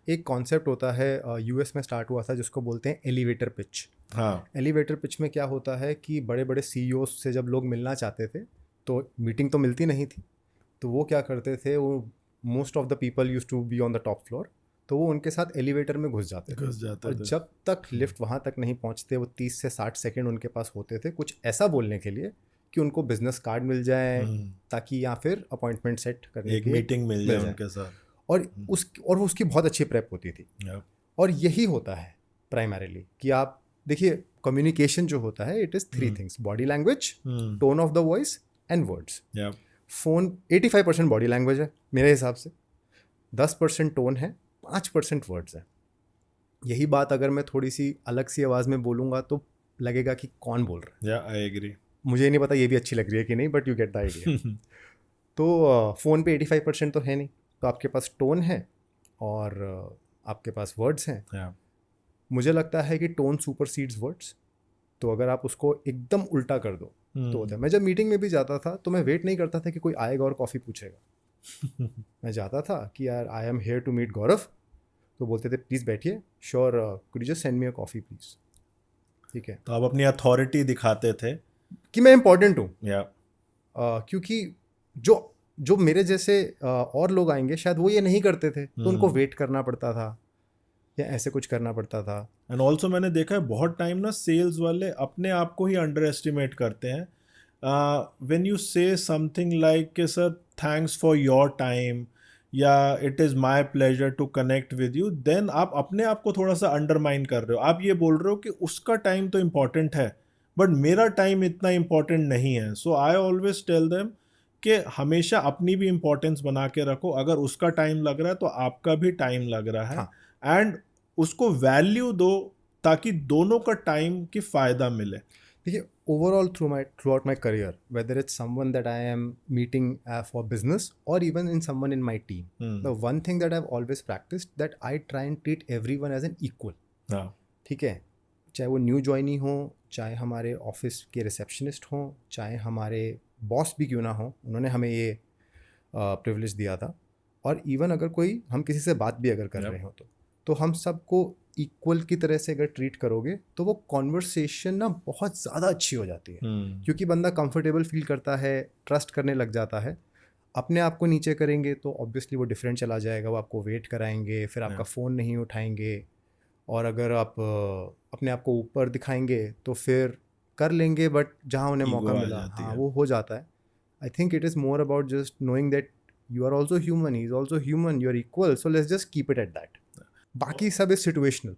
एक कॉन्सेप्ट होता है यूएस में स्टार्ट हुआ था जिसको बोलते हैं एलिवेटर पिच। हाँ एलिवेटर पिच में क्या होता है कि बड़े बड़े सीईओ से जब लोग मिलना चाहते थे तो मीटिंग तो मिलती नहीं थी, तो वो क्या करते थे, वो most of the people use to be on the top floor, तो वो उनके साथ एलिवेटर में घुस जाते थे। घुस जाते और थे। जब तक लिफ्ट वहाँ तक नहीं पहुँचते वो 30 से 60 सेकेंड उनके पास होते थे कुछ ऐसा बोलने के लिए कि उनको बिजनेस कार्ड मिल जाए, ताकि या फिर अपॉइंटमेंट सेट करने एक की मीटिंग मिल जाए उनके साथ। और उसकी बहुत अच्छी प्रेप होती थी। Yep. और यही होता है प्राइमरीली कि आप देखिए कम्युनिकेशन जो होता है it is 3 things: body language, tone of the voice and words. Yep. Phone 85% body language है मेरे हिसाब से, 10% टोन है, 5% वर्ड्स है। यही बात अगर मैं थोड़ी सी अलग सी आवाज़ में बोलूँगा तो लगेगा कि कौन बोल रहा है। Yeah, I agree. मुझे नहीं पता ये भी अच्छी लग रही है कि नहीं, but you get the idea. तो फ़ोन पे 85% तो है नहीं, तो आपके पास टोन है और आपके पास वर्ड्स हैं। Yeah. मुझे लगता है कि टोन सुपरसीड्स वर्ड्स, तो अगर आप उसको एकदम उल्टा कर दो तो होता है। मैं जब मीटिंग में भी जाता था तो मैं वेट नहीं करता था कि कोई आएगा और कॉफ़ी पूछेगा। मैं जाता था कि यार I am here to meet Gaurav, तो बोलते थे प्लीज़ बैठिए, sure could you just send me a coffee please. ठीक है, तो आप अपनी अथॉरिटी दिखाते थे। कि मैं इंपॉर्टेंट हूँ। या क्योंकि जो जो मेरे जैसे और लोग आएंगे शायद वो ये नहीं करते थे, तो उनको वेट करना पड़ता था या ऐसे कुछ करना पड़ता था। एंड ऑल्सो मैंने देखा है बहुत टाइम ना सेल्स वाले अपने आप को ही अंडर एस्टिमेट करते हैं। When you say something like कि sir thanks for your time या it is my pleasure to connect with you, देन आप अपने आप को थोड़ा सा अंडरमाइन कर रहे हो। आप ये बोल रहे हो कि उसका टाइम तो इम्पॉर्टेंट है बट मेरा टाइम इतना इम्पॉर्टेंट नहीं है। सो आई ऑलवेज टेल देम कि हमेशा अपनी भी इम्पोर्टेंस बना के रखो। अगर उसका टाइम लग रहा है तो आपका भी टाइम लग रहा है। हाँ, एंड उसको वैल्यू दो ताकि दोनों का टाइम की फ़ायदा मिले। देखिए overall throughout my career, whether it's someone that I am meeting for business और even in someone in my team, the one thing that I have always practised that I try and treat everyone as an equal. हाँ ठीक है, चाहे वो new joinee हो, चाहे हमारे office के रिसेप्शनिस्ट हों, चाहे हमारे बॉस भी क्यों ना हो, उन्होंने हमें ये प्रिविलेज दिया था। और इवन अगर कोई हम किसी से बात भी अगर कर रहे हो तो हम सबको इक्वल की तरह से अगर ट्रीट करोगे तो वो कॉन्वर्सेशन ना बहुत ज़्यादा अच्छी हो जाती है। क्योंकि बंदा कंफर्टेबल फील करता है, ट्रस्ट करने लग जाता है। अपने आप को नीचे करेंगे तो ऑब्वियसली वो डिफरेंट चला जाएगा, वो आपको वेट कराएंगे, फिर आपका फ़ोन नहीं उठाएंगे। और अगर आप अपने आप को ऊपर दिखाएंगे तो फिर कर लेंगे, बट जहाँ उन्हें मौका मिला, हाँ वो हो जाता है। I think it is more about just knowing that you are also human, he is also human, you are equal, so let's just keep it at that. बाकी सब is situational.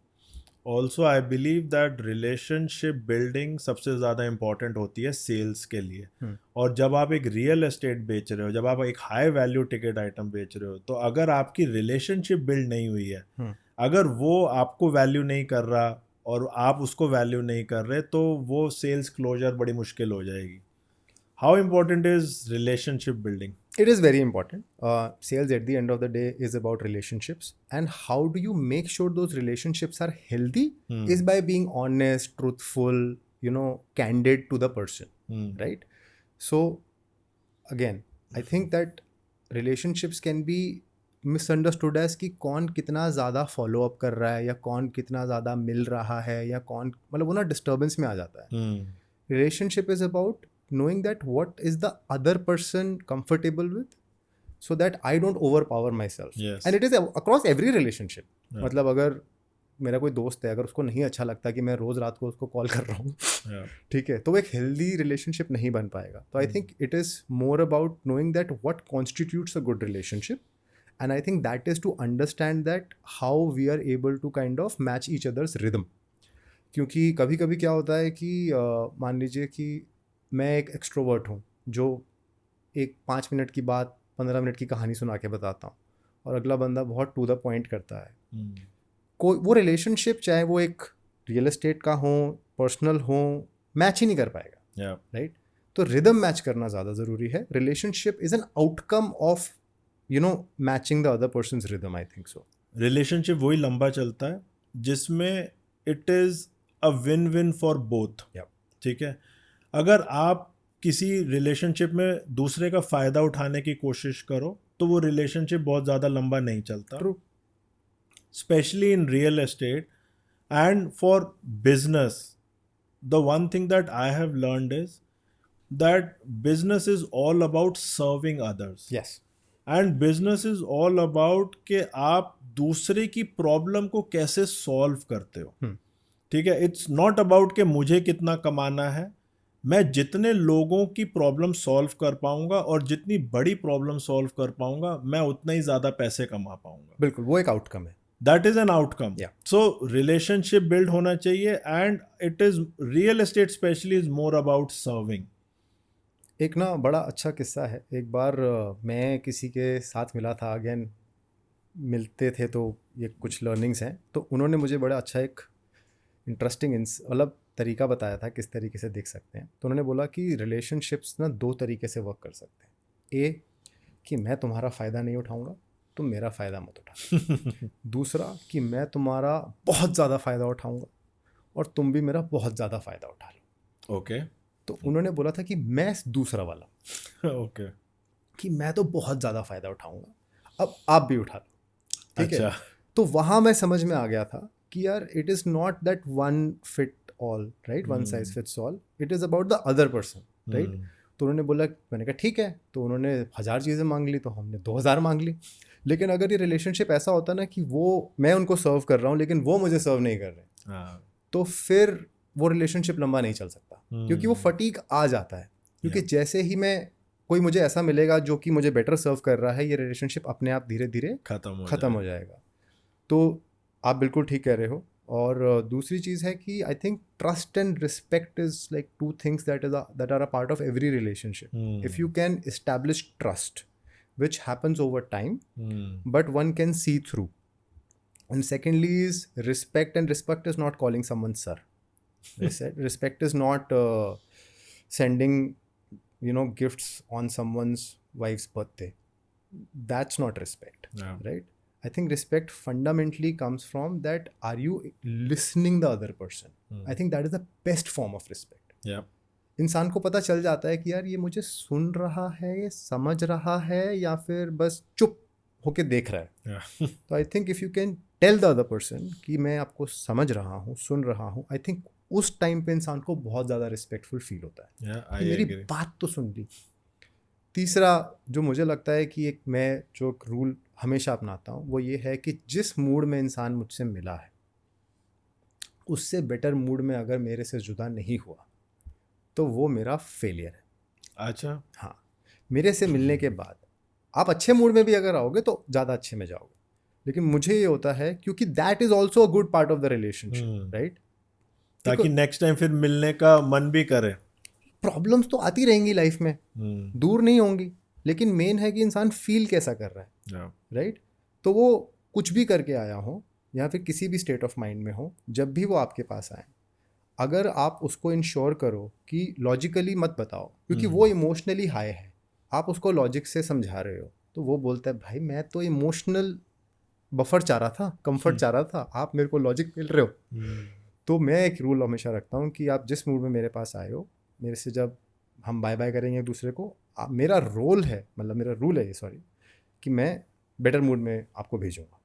Also I believe that relationship building सबसे ज़्यादा important होती है sales के लिए। और जब आप एक रियल एस्टेट बेच रहे हो, जब आप एक हाई वैल्यू टिकट आइटम बेच रहे हो, तो अगर आपकी रिलेशनशिप बिल्ड नहीं हुई है, अगर वो आपको वैल्यू नहीं कर रहा और आप उसको वैल्यू नहीं कर रहे, तो वो सेल्स क्लोजर बड़ी मुश्किल हो जाएगी। How important is relationship building? It is very important. Sales at the end of the day is about relationships, and how do you make sure those relationships are healthy is by being honest, truthful, candid to the person, right? So again, I think that relationships can be misunderstood as कि कौन कितना ज़्यादा follow up कर रहा है या कौन कितना ज़्यादा मिल रहा है या कौन, मतलब वो ना डिस्टर्बेंस में आ जाता है। Relationship is about knowing that what is the other person comfortable with, so that I don't overpower myself. Yes. And it is across every relationship. मतलब अगर मेरा कोई दोस्त है, अगर उसको नहीं अच्छा लगता कि मैं रोज़ रात को उसको कॉल कर रहा हूँ, ठीक है, तो वो एक हेल्दी रिलेशनशिप नहीं बन पाएगा। तो I think it is more about knowing that what constitutes a good relationship, and I think that is to understand that how we are able to kind of match each others rhythm. क्योंकि कभी कभी क्या होता है कि मान लीजिए कि मैं एक एक्सट्रोवर्ट हूँ जो एक 5 मिनट की बात 15 मिनट की कहानी सुना के बताता हूँ, और अगला बंदा बहुत टू द पॉइंट करता है। कोई वो रिलेशनशिप, चाहे वो एक रियल एस्टेट का हो, पर्सनल हो, मैच ही नहीं कर पाएगा, राइट? तो रिदम मैच करना ज़्यादा ज़रूरी है। Relationship is an outcome of matching the other persons rhythm, I think so. Relationship वही लंबा चलता है जिसमें it is a win win for both. ठीक है, अगर आप किसी रिलेशनशिप में दूसरे का फ़ायदा उठाने की कोशिश करो तो वो रिलेशनशिप बहुत ज़्यादा लंबा नहीं चलता। True. especially in real estate and for business. The one thing that I have learned is that business is all about serving others. Yes. And business is all about कि आप दूसरे की प्रॉब्लम को कैसे सॉल्व करते हो. ठीक है, इट्स नॉट अबाउट कि मुझे कितना कमाना है. मैं जितने लोगों की प्रॉब्लम सॉल्व कर पाऊंगा और जितनी बड़ी प्रॉब्लम सॉल्व कर पाऊंगा, मैं उतना ही ज्यादा पैसे कमा पाऊंगा. बिल्कुल, वो एक आउटकम है. That is an outcome. Yeah. So relationship build होना चाहिए and it is real estate specially is more about serving. एक ना बड़ा अच्छा किस्सा है. एक बार मैं किसी के साथ मिला था, अगेन मिलते थे तो ये कुछ लर्निंग्स हैं. तो उन्होंने मुझे बड़ा अच्छा एक इंटरेस्टिंग मतलब तरीका बताया था किस तरीके से देख सकते हैं. तो उन्होंने बोला कि रिलेशनशिप्स ना 2 तरीके से वर्क कर सकते हैं. ए कि मैं तुम्हारा फ़ायदा नहीं उठाऊंगा, तुम मेरा फ़ायदा मत उठा. दूसरा कि मैं तुम्हारा बहुत ज़्यादा फ़ायदा उठाऊंगा और तुम भी मेरा बहुत ज़्यादा फ़ायदा उठा लो. ओके. तो उन्होंने बोला था कि मैं दूसरा वाला ओके. कि मैं तो बहुत ज़्यादा फ़ायदा उठाऊंगा, अब आप भी उठा लो. ठीक है. अच्छा. तो वहाँ मैं समझ में आ गया था कि यार it is not that one fit all, right, one size fits all. It is about the other person, right. तो उन्होंने बोला, मैंने कहा ठीक है. तो उन्होंने 1000 चीज़ें मांग ली, तो हमने 2000 मांग ली. लेकिन अगर ये रिलेशनशिप ऐसा होता ना कि वो मैं उनको सर्व कर रहा हूँ लेकिन वो मुझे सर्व नहीं कर रहे, तो फिर वो रिलेशनशिप लंबा नहीं चल सकता. क्योंकि वो फटीक आ जाता है. क्योंकि जैसे ही मैं कोई मुझे ऐसा मिलेगा जो कि मुझे बेटर सर्व कर रहा है, ये रिलेशनशिप अपने आप धीरे धीरे ख़त्म हो जाएगा. तो आप बिल्कुल ठीक कह रहे हो. और दूसरी चीज़ है कि I think trust and respect is like 2 things that are a part of every relationship. If you can establish trust which happens over time, but one can see through. And secondly is respect, and respect is not calling someone sir. Respect is not sending gifts on someone's wife's birthday. That's not respect. Yeah. Right. I think respect fundamentally comes from that, are you listening the other person? I think that is the best form of respect. Yeah. इंसान को पता चल जाता है कि यार ये मुझे सुन रहा है, ये समझ रहा है, या फिर बस चुप होके देख रहा है. तो I think if you can tell the other person कि मैं आपको समझ रहा हूँ, सुन रहा हूँ, आई थिंक उस टाइम पे इंसान को बहुत ज़्यादा रिस्पेक्टफुल फील होता है कि मेरी बात तो सुन ली. तीसरा जो मुझे लगता है कि मैं जो रूल हमेशा अपनाता हूँ वो ये है कि जिस मूड में इंसान मुझसे मिला है, उससे बेटर मूड में अगर मेरे से जुदा नहीं हुआ तो वो मेरा फेलियर है. अच्छा. हाँ, मेरे से मिलने के बाद आप अच्छे मूड में भी अगर आओगे तो ज़्यादा अच्छे में जाओगे. लेकिन मुझे ये होता है क्योंकि that is also a good part of the relationship, right. ताकि नेक्स्ट टाइम फिर मिलने का मन भी करे. प्रॉब्लम्स तो आती रहेंगी लाइफ में, दूर नहीं होंगी, लेकिन मेन है कि इंसान फील कैसा कर रहा है, राइट. तो वो कुछ भी करके आया हो या फिर किसी भी स्टेट ऑफ माइंड में हो, जब भी वो आपके पास आए, अगर आप उसको इंश्योर करो कि लॉजिकली मत बताओ, क्योंकि वो इमोशनली हाई है, आप उसको लॉजिक से समझा रहे हो, तो वो बोलता है भाई मैं तो इमोशनल बफर चाह रहा था, कंफर्ट चाह रहा था, आप मेरे को लॉजिक मिल रहे हो. तो मैं एक रूल हमेशा रखता हूँ कि आप जिस मूड में मेरे पास आए हो, मेरे से जब हम बाय बाय करेंगे एक दूसरे को, मेरा रोल है, मतलब मेरा रूल है ये, सॉरी, कि मैं बेटर मूड में आपको भेजूँगा.